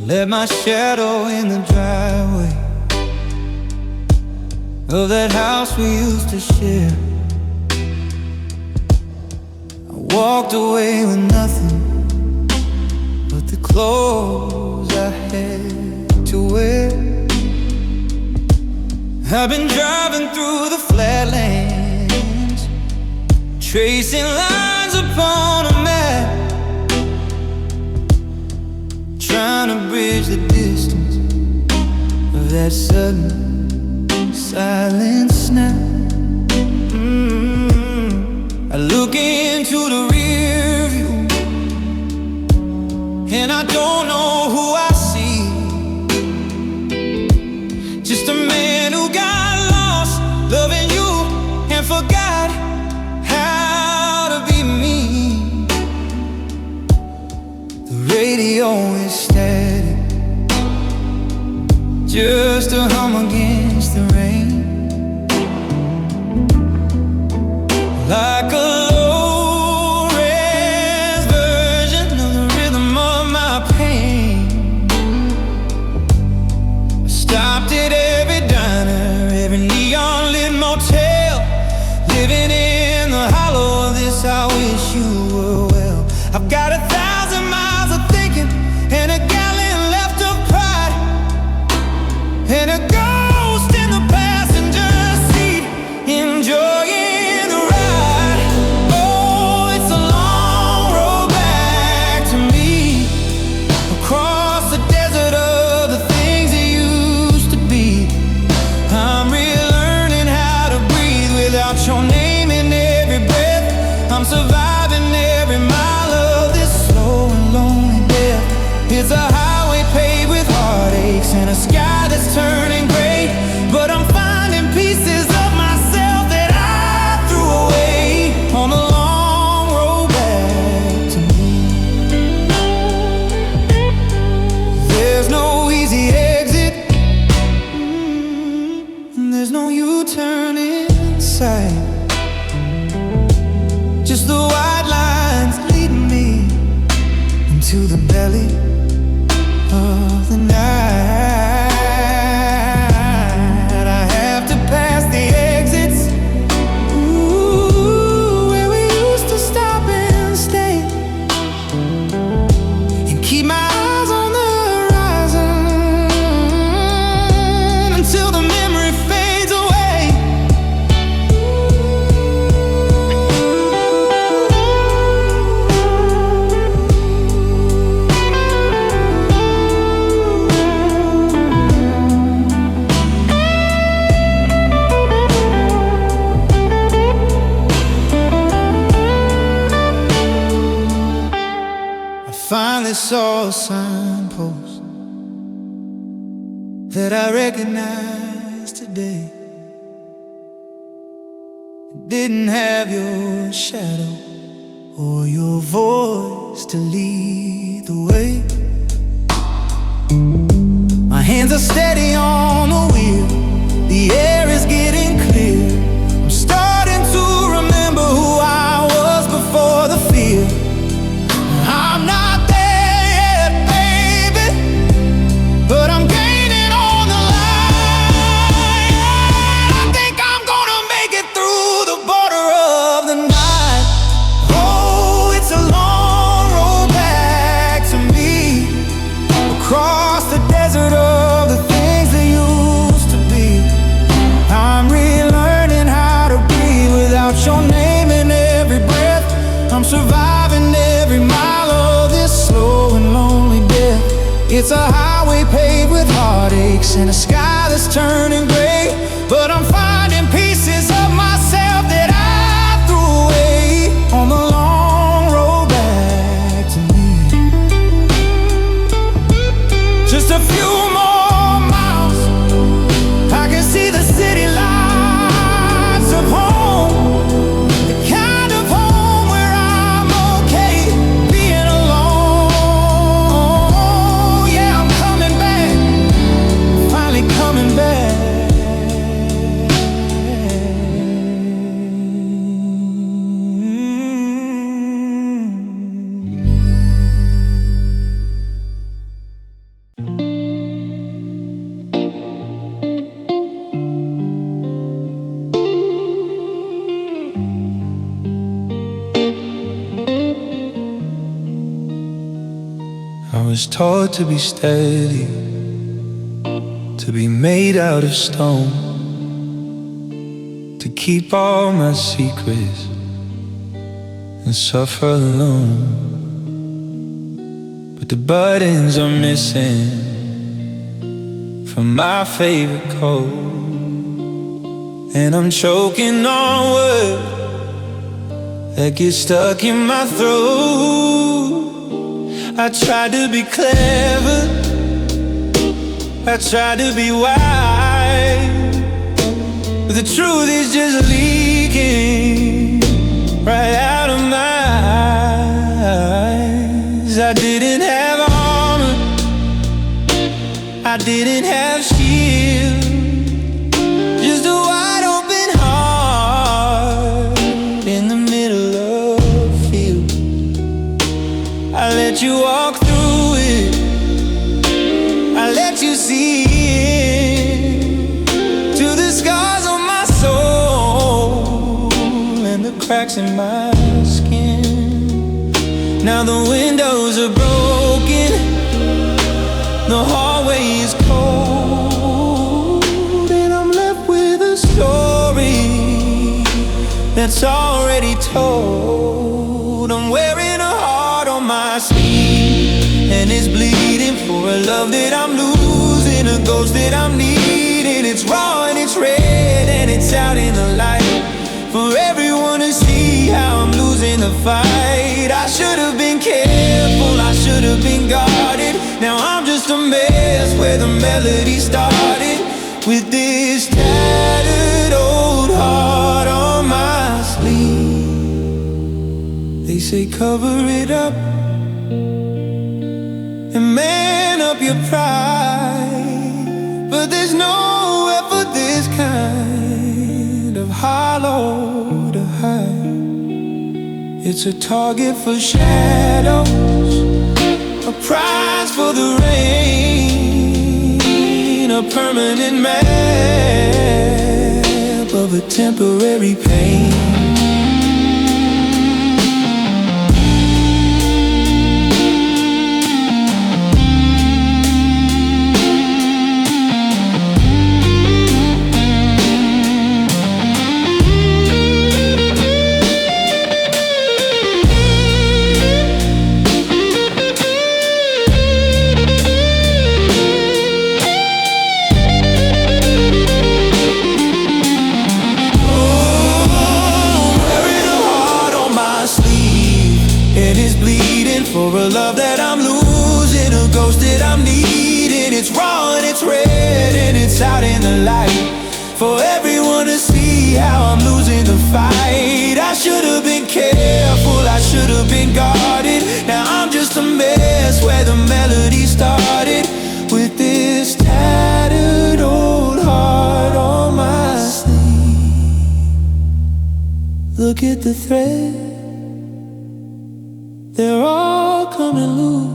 Left my shadow in the driveway of that house we used to share. I walked away with nothing but the clothes I had to wear. I've been driving through the flatlands, tracing lines upon a map, trying to bridge the distance of that sudden silent snap. I look into the rear view and I don't know who I see. Just a man who got lost loving you and forgot how to be me. The radio is static, just a hum against the rain, like a low-res version of the rhythm of my pain. I stopped at every diner, every neon-lit motel, living in the hollow of this I wish you were well. I've got 1,000 miles of thinking and a gallon left of pride, and a ghost in the passenger seat, enjoying the ride. Oh, it's a long road back to me, across the desert of the things it used to be. I'm relearning how to breathe without your name in every breath. I'm surviving every mile of this slow and lonely death. It's a highway paved with heartaches and a sky that's turning gray, but I'm finding pieces of myself that I threw away on the long road back to me. There's no easy exit, and there's no U-turn in sight. Just the white lines leading me into the belly of the night. I have to pass the exits, ooh, where we used to stop and stay, and keep my eyes on the horizon until the memory fades away. I finally saw a signpost that I recognized today. It didn't have your shadow or your voice to lead the way. My hands are steady on the wheel, the air is getting clear. I'm starting to remember who I was before the fear. I'm not there yet, baby, but I'm gaining on the line. I think I'm gonna make it through the border of the night. Oh, it's a long road back to me, across the desert of the things that used to be. I'm relearning how to breathe without your name in every breath. I'm surviving every mile of this slow and lonely death. It's a highway paved with heartaches and a sky that's turning gray, but I'm finding pieces of myself that I threw away on the long road back to me. Just a few more miles, I can see the city lights of home, the kind of home where I'm okay being alone. Yeah, I'm coming back, finally coming back. was taught to be steady, to be made out of stone, to keep all my secrets and suffer alone. But the buttons are missing from my favorite coat, and I'm choking on words that get stuck in my throat. I tried to be clever, I tried to be wise, but the truth is just leaking right out of my eyes. I didn't have armor, I didn't have shield, just a wide open heart in the middle of a field. I let you walk through it, I let you see it, to the scars on my soul and the cracks in my skin. Now the windows are broken, the hallway is cold, and I'm left with a story that's already told. I'm wearing a heart on my sleeve, and it's bleeding for a love that I'm losing, a ghost that I'm needing. It's raw and it's red and it's out in the light for everyone to see how I'm losing the fight. I should have been careful, I should have been guarded. Now I'm just a mess where the melody started, with this tattered old heart on my sleeve. They say cover it up and man up your pride, but there's nowhere for this kind of hollow to hide. It's a target for shadows, a prize for the rain, a permanent map of a temporary pain. For a love that I'm losing, a ghost that I'm needing. It's raw and it's red and it's out in the light for everyone to see how I'm losing the fight. I should have been careful, I should have been guarded. Now I'm just a mess where the melody started, with this tattered old heart on my sleeve. Look at the thread, they're all coming loose.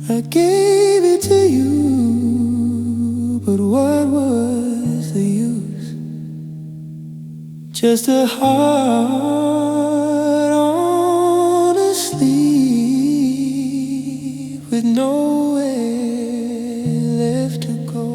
I gave it to you, but what was the use? Just a heart on a sleeve with nowhere left to go.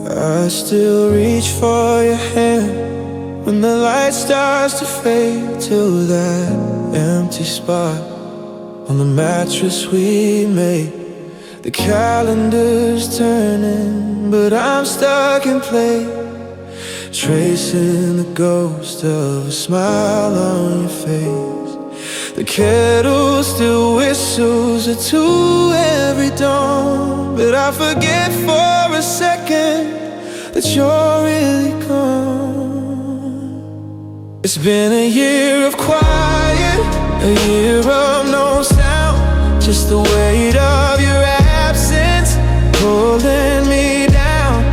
I still reach for your hand when the light starts to fade, till that empty spot on the mattress we made. The calendar's turning, but I'm stuck in place, tracing the ghost of a smile on your face. The kettle still whistles at 2 every dawn, but I forget for a second that you're really gone. It's been a year of quiet, a year of no sound, just the weight of your holding me down.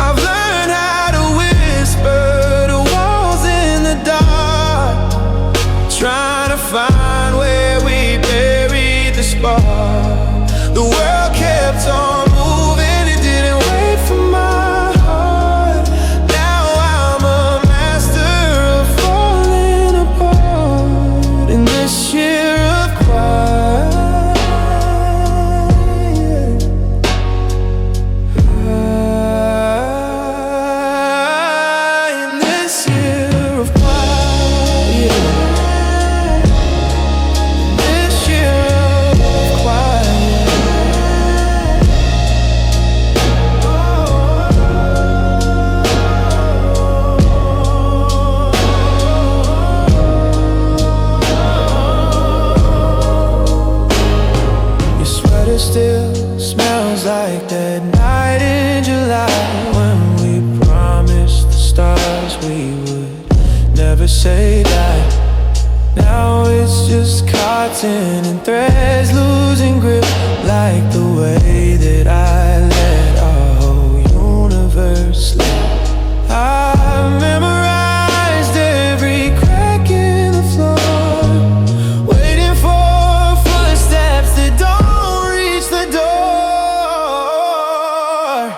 I've learned how to whisper night in July when we promised the stars we would never say die. Now it's just cotton and threads losing grip, like the way that I let our whole universe slip. I memorized every crack in the floor, waiting for footsteps that don't reach the door.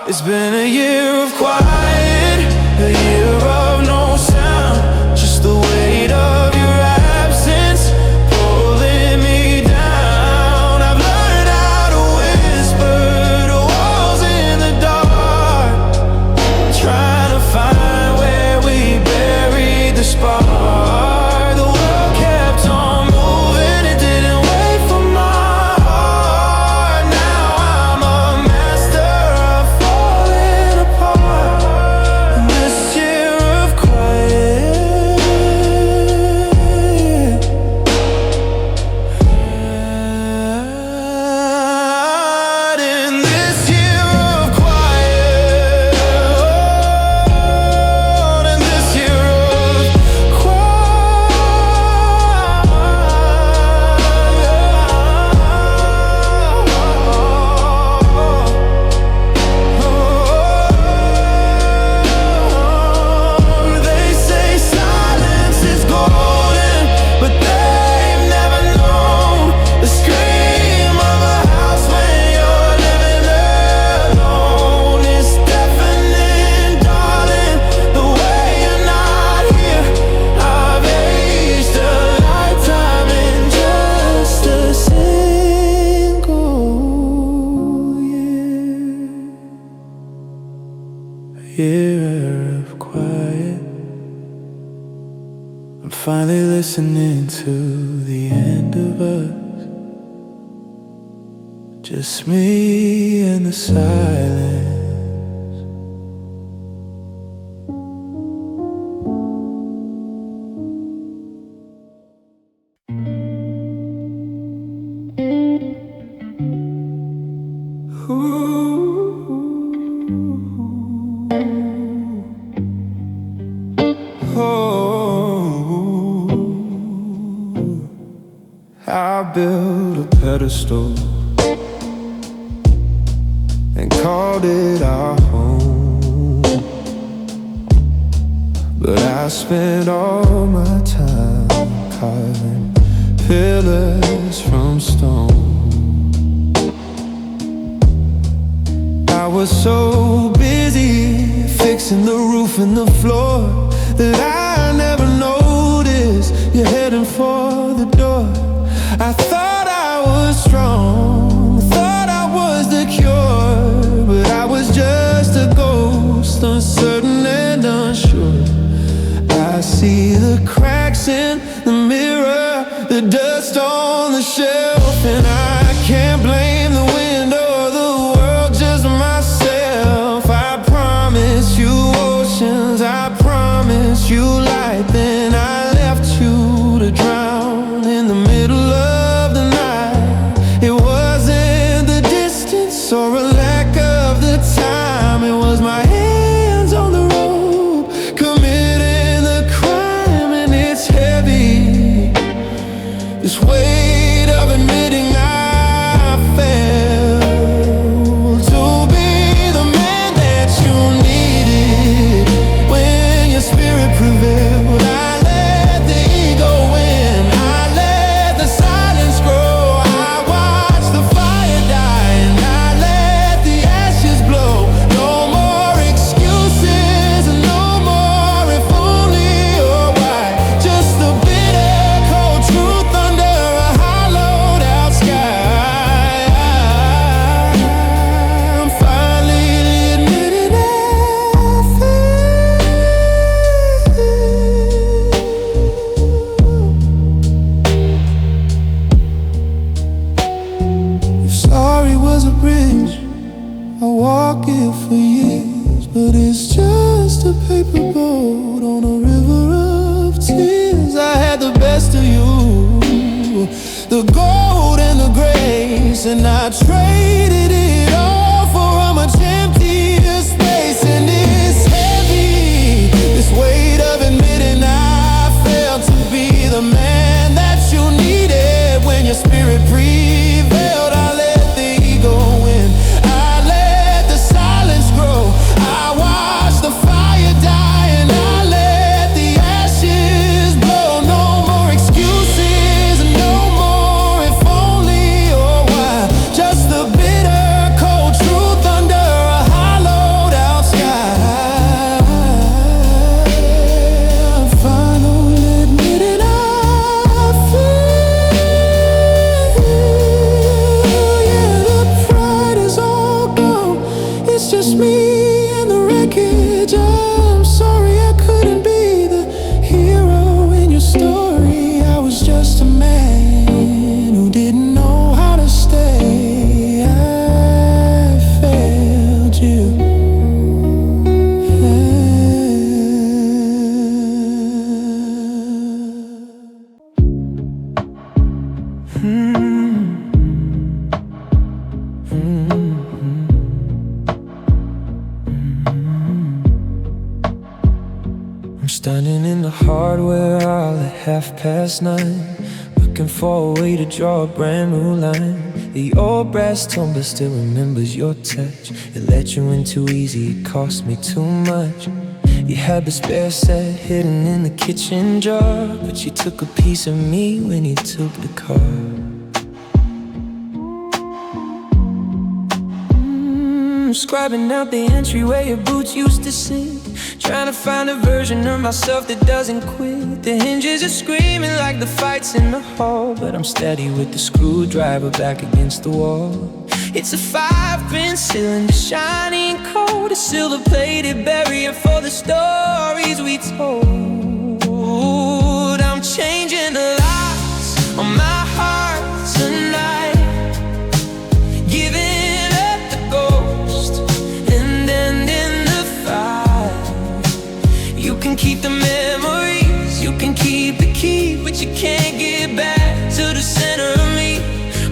It's been a year of quiet, a year of no sound, just the weight of your absence pulling me down. I've learned how to whisper to walls in the dark, trying to find where we buried the spark. The world kept on moving, it didn't wait for my heart. Now I'm a master of falling apart. And this year of quiet, in this year of quiet, in this year of they say silence is golden, but they've never known the scream of a house when you're living alone. It's deafening, darling, the way you're not here. I've aged a lifetime in just a single year of quiet. I'm finally listening to the end of us, just me and the silence. I built a pedestal and called it our home, but I spent all my time carving pillars from stone. I was so busy fixing the roof and the floor that I never noticed you're heading for the door. I thought I was strong, thought I was the cure, but I was just a ghost, uncertain and unsure. I see the cracks in the mirror, the dust on the shelf, and I can't blame the wind or the world, just myself. I promised you oceans, I promised you light, then I left you to drown in the middle of the night. It wasn't the distance or a lack of the time, it was my hands on the rope, committing the crime, and it's heavy, this weight of admitting I failed to be the man that you needed when your spirit prevailed. I let the ego win, I let the silence grow, I watched the fire die, and I let the ashes blow. No more excuses, no more if only or why, just the bitter cold truth under a hollowed out sky. I'm finally admitting I failed. If sorry was a bridge, I'll walk it for years, but it's just a paper boat on a river of tears. I had the best of you, the gold and the grace, and I traded it all for a much emptier just me and the wreckage. I'm sorry I couldn't be the hero in your story. I was just a man who didn't know how to stay. I failed you. I'm standing in the hardware aisle at 9:30, looking for a way to draw a brand new line. The old brass tumbler still remembers your touch. It let you in too easy, it cost me too much. You had the spare set hidden in the kitchen jar, but you took a piece of me when you took the car. Scribing out the entryway your boots used to sink, trying to find a version of myself that doesn't quit. The hinges are screaming like the fights in the hall, but I'm steady with the screwdriver back against the wall. It's a 5-pin cylinder, shining cold, a silver-plated barrier for the stories we told. I'm changing the locks on my heart tonight, giving up the ghost and ending the fight. You can keep the memories, you can keep the key, but you can't get back to the center of me.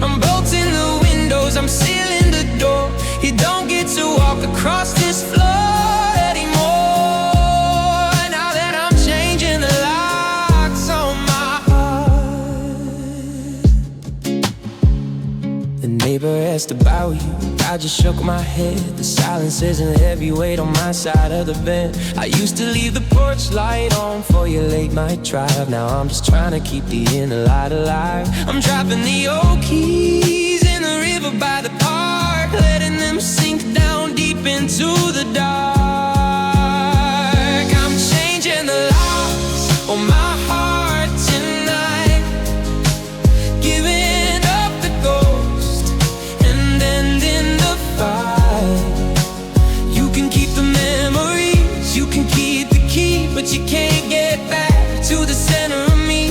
I'm bolting the windows, I'm sealing the door. You don't get to walk across this floor anymore. Now that I'm changing the locks on my heart. The neighbor asked about you, I just shook my head. The silence isn't a heavy weight on my side of the bed. I used to leave the porch light on for your late night drive. Now I'm just trying to keep the inner light alive. I'm dropping the old keys in the river by the park, letting them sink down deep into the dark. I'm changing the locks on my heart tonight, giving up the ghost and ending the fight. You can keep the memories, you can keep the key, but you can't get back to the center of me.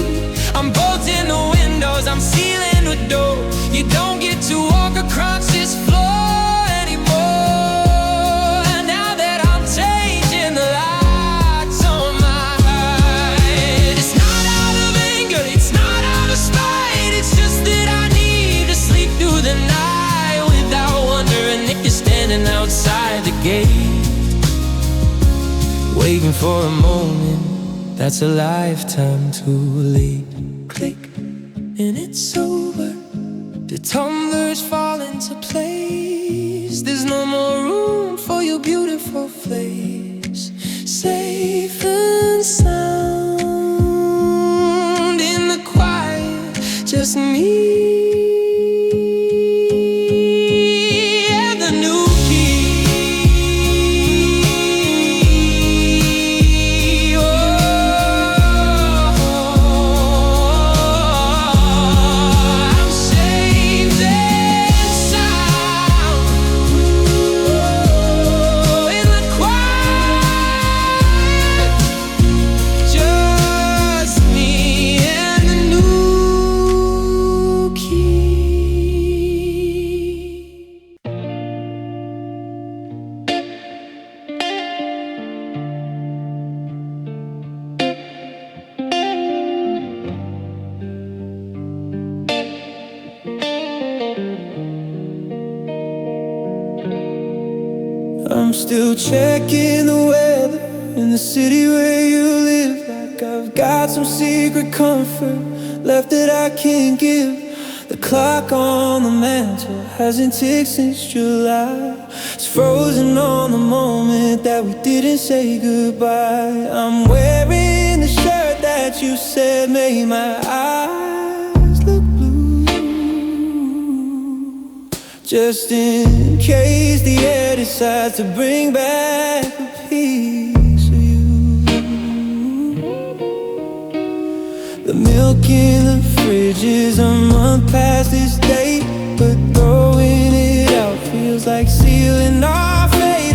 I'm bolting the windows, I'm sealing the door. You don't get to walk across this floor anymore. Now that I'm changing the locks on my heart. It's not out of anger, it's not out of spite. It's just that I need to sleep through the night without wondering if you're standing outside the gate, waiting for a moment that's a lifetime too late. Click, and it's over. The tumblers fall into place. There's no more room for your beautiful face. Safe and sound in the quiet, just me and the new key. I'm still checking the weather in the city where you live. Like I've got some secret comfort left that I can't give. The clock on the mantle hasn't ticked since July. It's frozen on the moment that we didn't say goodbye. I'm wearing the shirt that you said made my eyes look blue, just in case the air decides to bring back a piece of you. The milk in the fridge is a month past its date, but throwing it out feels like sealing our fate.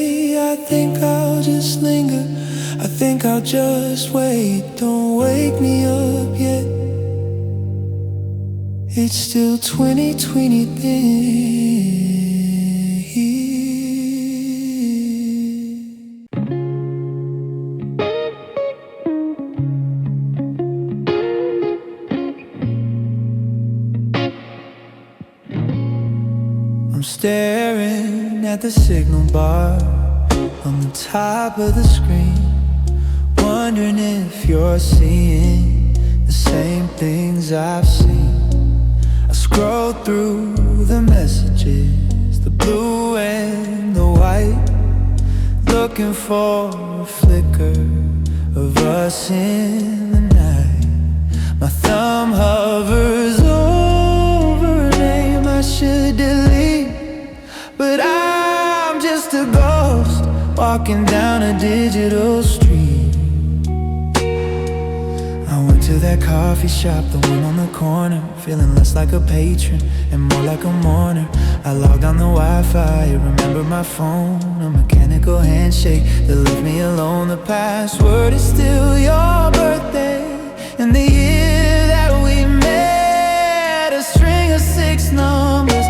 I think I'll just linger. I think I'll just wait. Don't wake me up yet. It's still 2020 then. I'm staring at the signal bar on the top of the screen, wondering if you're seeing the same things I've seen. I scroll through the messages, the blue and the white, looking for a flicker of us in the night. My thumb hovers over a name I should delete, but I'm just a ghost walking down a digital street. I went to that coffee shop, the one on the corner, feeling less like a patron and more like a mourner. I logged on the Wi-Fi, remember my phone, a mechanical handshake that left me alone. The password is still your birthday and the year that we met, a string of 6 numbers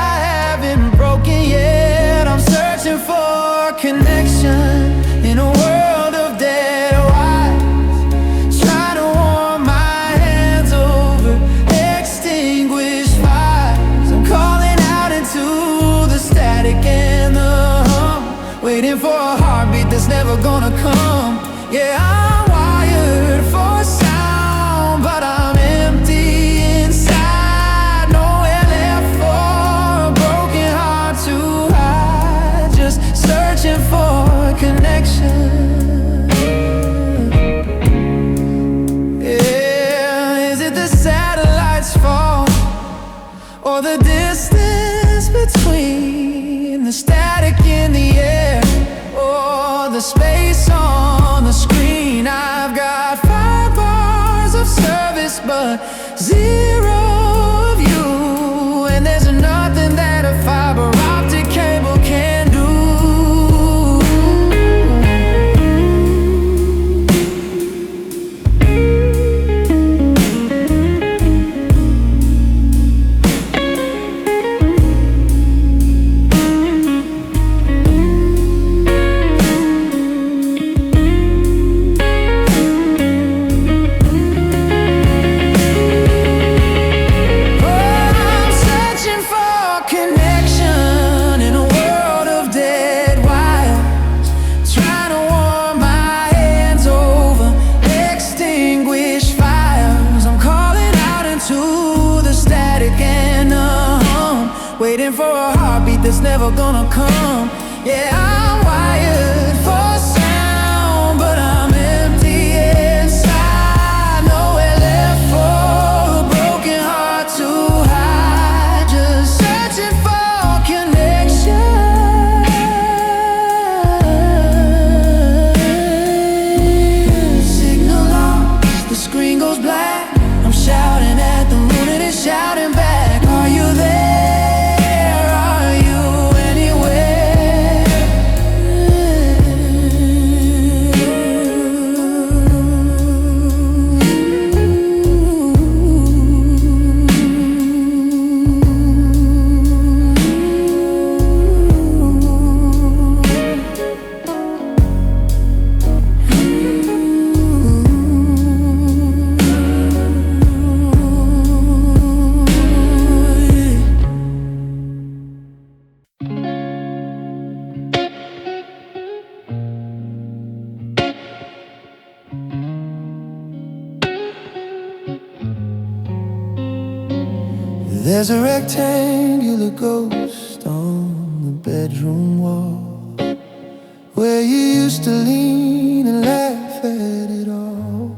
I haven't broken yet. I'm searching for connection in a world of dead wires, trying to warm my hands over extinguished fires. I'm calling out into the static and the hum, waiting for a heartbeat that's never gonna come. Yeah, I'm wired for sound, but I'm empty inside. Nowhere left for a broken heart to hide, just searching for connection. Yeah, is it the satellite's fault, or the distance between the static in the air, or the space on the screen? I've got 5 bars of service but 0 of you, and there's nothing that a fiber optic cable can do. Waiting for a heartbeat that's never gonna come. Yeah, I'm wired for sound, but I'm empty inside. Nowhere left for a broken heart to hide, just searching for connection. Signal lost, the screen goes black. I'm shouting at the moon and it's shouting back. Are you there? There's a rectangular ghost on the bedroom wall, where you used to lean and laugh at it all.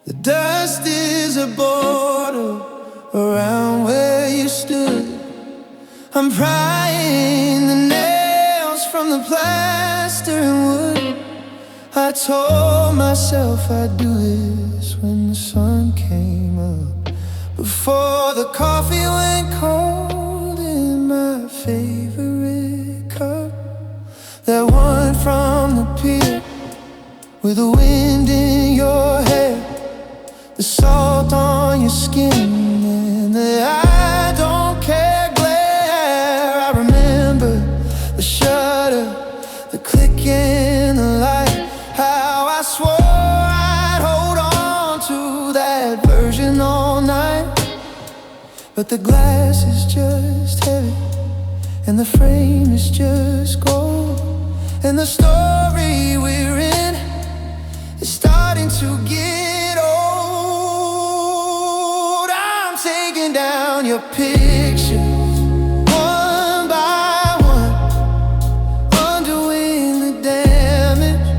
The dust is a border around where you stood. I'm prying the nails from the plaster and wood. I told myself I'd do this when the sun came up, before the coffee went cold in my favorite cup. that one from the pier, with the wind in your hair, the salt on your skin, and the I don't care glare. I remember the shudder, the click in the light, how I swore I'd hold on to that version all night. But the glass is just heavy, and the frame is just gold, and the story we're in is starting to get old. I'm taking down your pictures one by one, undoing the damage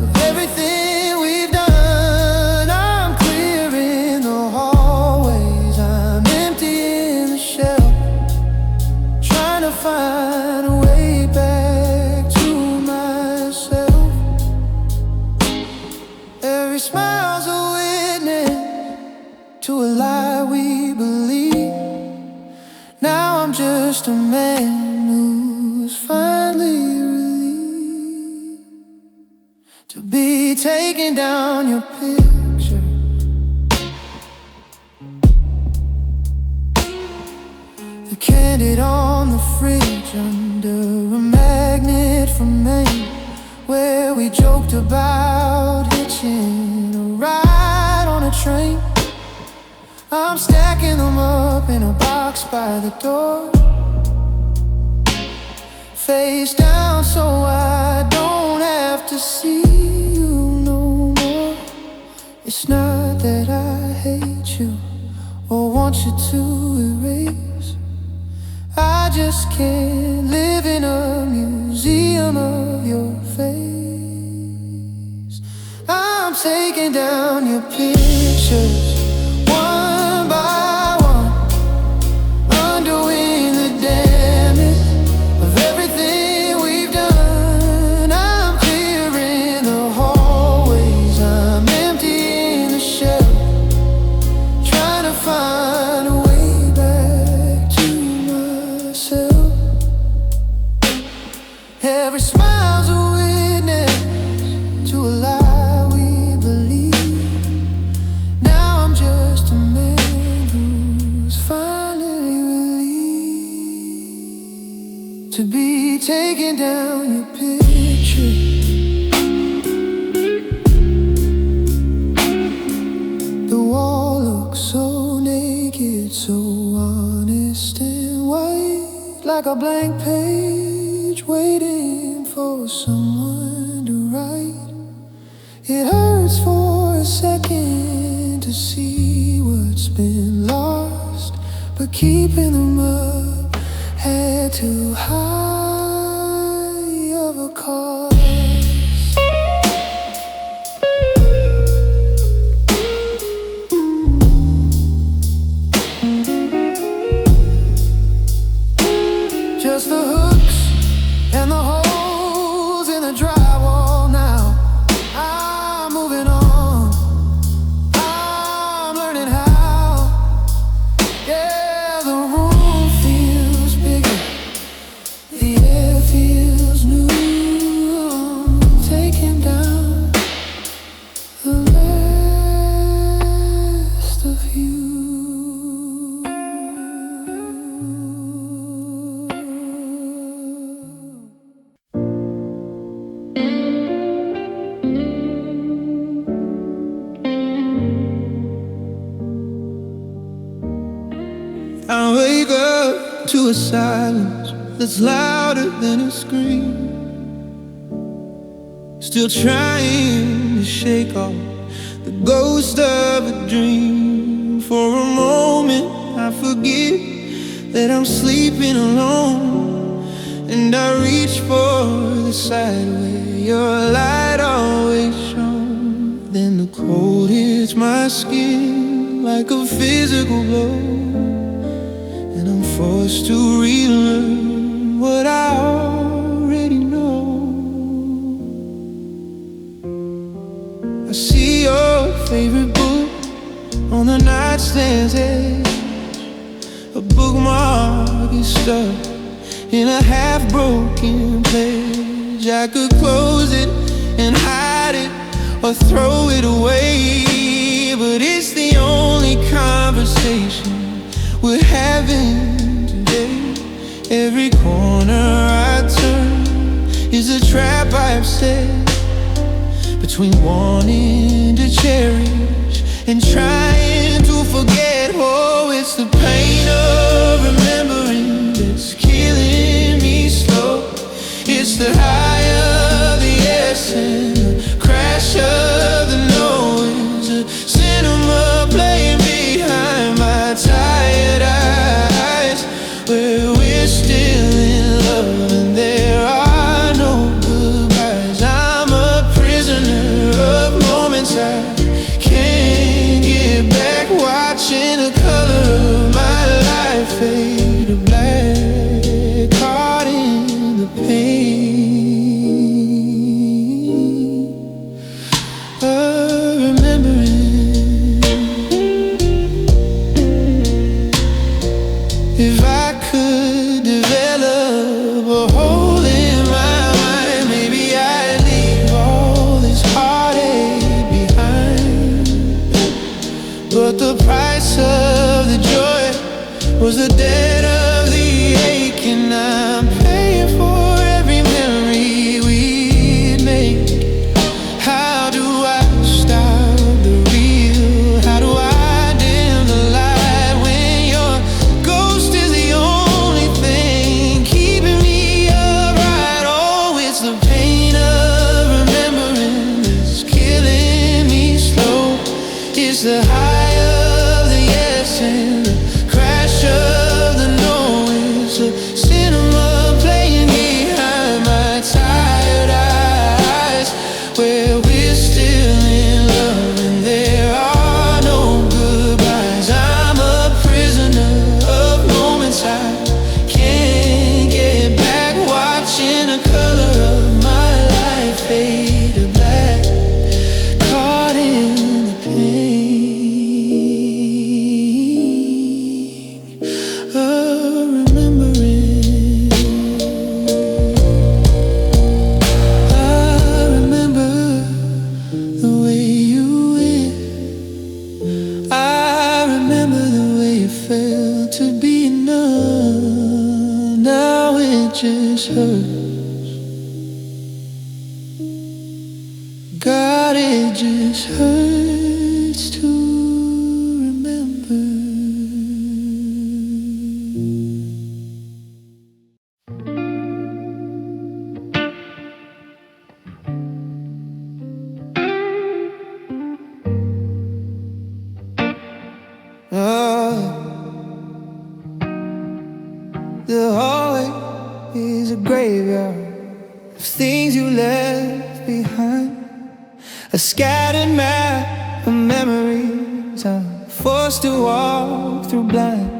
of everything we've done. I'm clearing the hallways, I'm emptying the shelf, trying to find a way back to myself. Every smile's a witness to a lie we believe. Now I'm just a man who's finally relieved to be taking down your picture. The candid on the fridge under a magnet from Maine, where we joked about hitching a ride on a train. I'm stacking them up in a box by the door, face down so I don't have to see you no more. It's not that I hate you or want you to erase, I just can't live in a museum of your face. I'm taking down your pictures one by one, undoing the damage of everything we've done. I'm clearing the hallways, I'm emptying the shelf, trying to find a way back to myself. Every smile's a witness to a lie we believe. Now I'm just a man who's finally relieved to be taking down your picture. The wall looks so naked, so honest and white, like a blank page waiting for someone to write. It hurts for a second to see what's been lost, but keeping them up had too high of a cost. Just the hooks and the holes in the drywall now. I'm moving on, I'm learning how. Yeah, the room feels bigger, the air feels new. I'm taking down the last of you. I wake up to a silence that's louder than a scream, still trying to shake off the ghost of a dream. For a moment I forget that I'm sleeping alone, and I reach for the side where your light always shone. Then the cold hits my skin like a physical blow, and I'm forced to relearn what I already know. I see your favorite book on the nightstand's edge. A bookmark is stuck in a half-broken place. I could close it and hide it or throw it away, but it's the only conversation we're having today. Every corner I turn is a trap I've set between wanting to cherish and trying to forget. Oh, it's the pain of remembering that's killing me slow. It's the high of the yes and the crash of the no. It's a cinema playing behind my tired eyes, where we're still in love and there are no goodbyes. I'm a prisoner of moments I can't get back, watching the color of my life fade to black, caught in the pain of remembering. If I could develop a hole in my mind, maybe I'd leave all this heartache behind. But the price of the joy was the debt of the ache, and I'm paying for every memory we'd make. How do I stop the real? How do I dim the light when your ghost is the only thing keeping me upright? Oh, it's the pain of remembering that's killing me slow. It's the high of the yes and the crash of the no. It's a cinema playing behind my tired eyes, where we're still in love and there are no goodbyes. I'm a prisoner of moments I can't get back, watching the color of my life fade to black, caught in the pain of remembering. I remember the way you went. I remember the way it felt to be numb. Now it just hurts. God, it just hurts to remember. The hallway is a graveyard of things you left behind, a scattered map of memories I'm forced to walk through blind.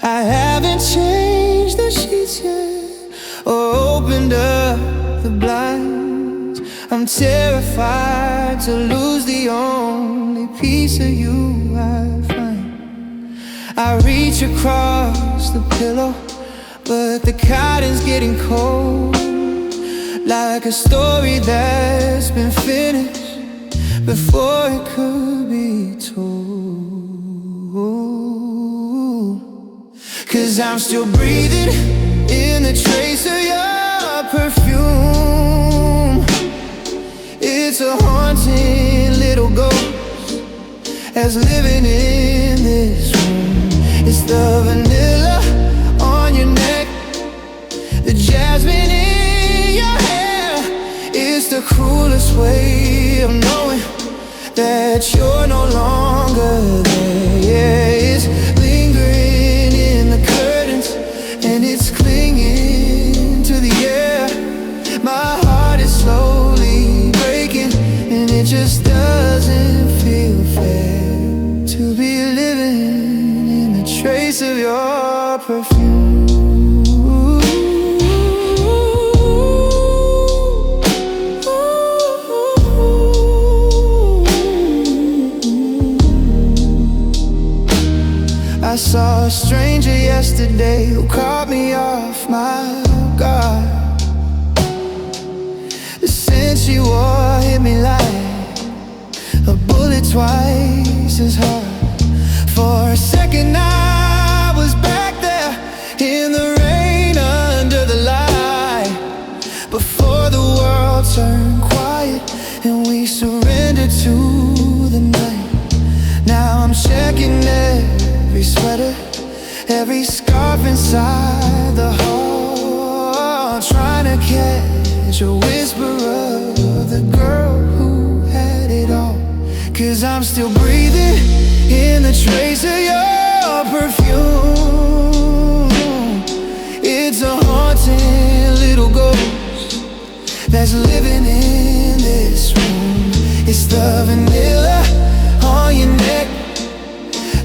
I haven't changed the sheets yet or opened up the blinds. I'm terrified to lose the only piece of you I find. I reach across the pillow, but the cotton's getting cold, like a story that's been finished before it could be told. 'Cause I'm still breathing in the trace of your perfume. It's a haunting little ghost that's living in this room. It's the vanilla on your neck, the jasmine in your hair. It's the cruelest way of knowing that you're no longer there. Yeah, it's lingering in the curtains and it's clinging to the air. My heart is slowly breaking and it just doesn't feel fair to be living in the trace of your perfume. I saw a stranger yesterday who caught me off my guard. twice as hard. For a second I was back there in the rain under the light, before the world turned quiet and we surrendered to the night. Now I'm checking every sweater, every scarf inside the hall, trying to catch a whisper of the girl who had it all. 'Cause I'm still breathing in the trace of your perfume. It's a haunting little ghost that's living in this room. It's the vanilla on your neck,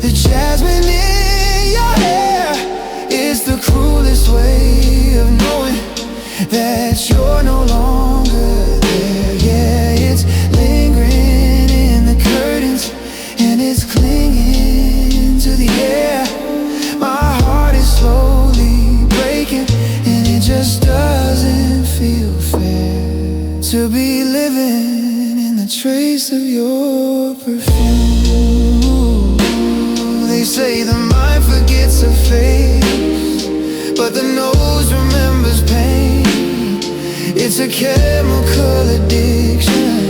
the jasmine in your hair. It's the cruelest way of knowing that you're no longer there. Yeah, it's lingering in the curtains and it's clinging to the air. My heart is slowly breaking and it just doesn't feel fair to be living in the trace of your perfume. They say the mind forgets a face, but the nose remembers pain. It's a chemical addiction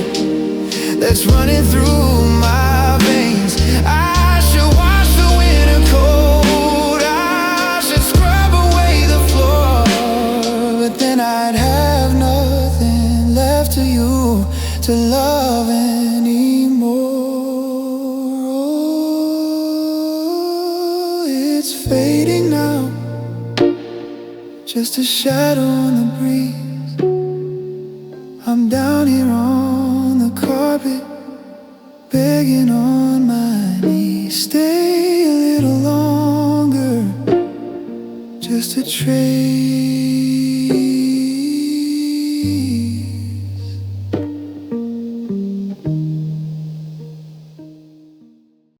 that's running through my veins. I should wash the winter cold, I should scrub away the floor, but then I'd have nothing left to you to love anymore. Oh, it's fading now, just a shadow on the breeze. I'm down here on the carpet, begging on my knees. Stay a little longer, just a trace